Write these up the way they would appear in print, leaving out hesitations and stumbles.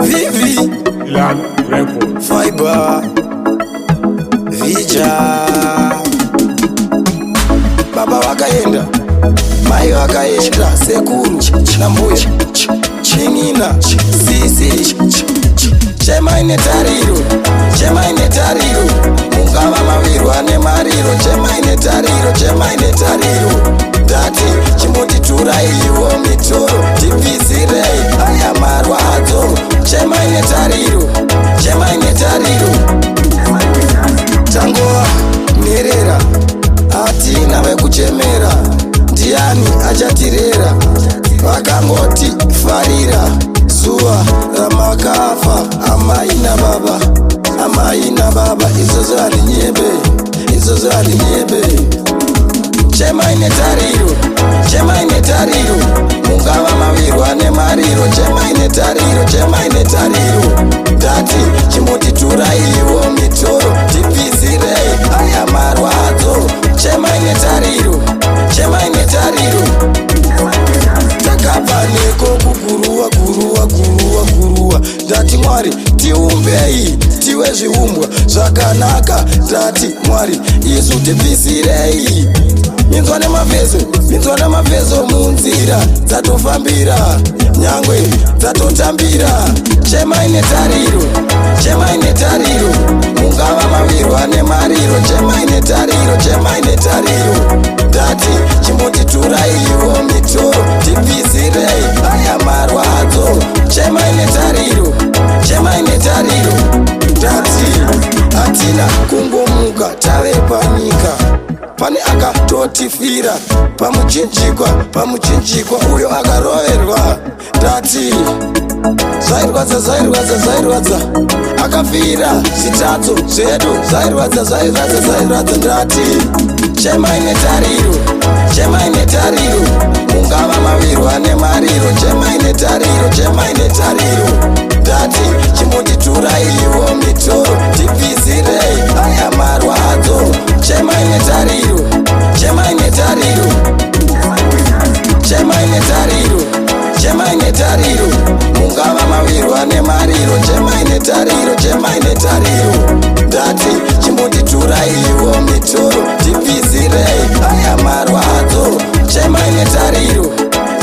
Vivi Ilan Record Fiber Vija Baba wakaenda, mai wakaenda, sekuru na mbuya chingina sisi chema ine tariro, chema ine tariro, mungava maviru ane mariro, chema ine tariro, chema ine tariro. Dati chimoti turaiwo mitoro tipizirei aya marwadzo, chema ine tariro, chema ine tariro. Tangoa nerera hatina vekuchemera, ndiani achatirera, vakangoti farira zuva ramakafa. Amai na baba, amai na baba, izozo ari nyebe, izozo ari nyebe. Chema ine tariro, chema ine tariro, mungava maviru ane mariro, chema ine tariro, chema ine tariro. Dati chimoti turaiwo mitoro tipizirei aya marwadzo, chema ine tariro, chema ine tariro. Takabva neko kuguruwa guruwa guruwa guruwa, ndati Mwari tiumbei tive zviumbwa zvakanaka. Ndati Mwari isu tipizirei, minzwa nemavezo munzira dzatofambira, nyangwe dzatotambira. Chema ine tariro, chema ine tariro, mungava maviru ane mariro, chema ine tariro, chema ine tariro. Ndati chimoti turaiwo mitoro tipizirei aya marwadzo, chema ine tariro, chema ine tariro. Ndati hatina kungomuka tave panyika, pane akatotifira pamuchinjikwa uyo akaroverwa. Ndati zvairwadza akafira zvitatso zvedu, zvairwadza. Ndati chema ine tariro, chema ine tariro, mungava maviru ane mariro, chema ine tariro, chema ine tariro. Ndati chimoti turaiwo mitoro tipizirei aya marwadzo, chema ine tariro, chema ine tariro, chema ine tariro, chema ine tariro, mungava maviru ane mariro, chema ine tariro, chema ine tariro. Ndati chimoti turaiwo mitoro tipizirei aya marwadzo, chema ine tariro,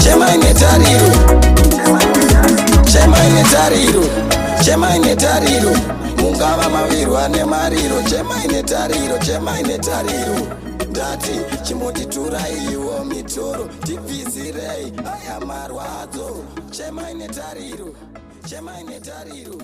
chema ine tariro, chema ine tariro, chema ine tariro, mungava maviru ane mariro, chema ine tariro, chema ine tariro. Ndati chimoti turaiwo mitoro tipizirei aya marwadzo, chema ine tariro, chema ine tariro.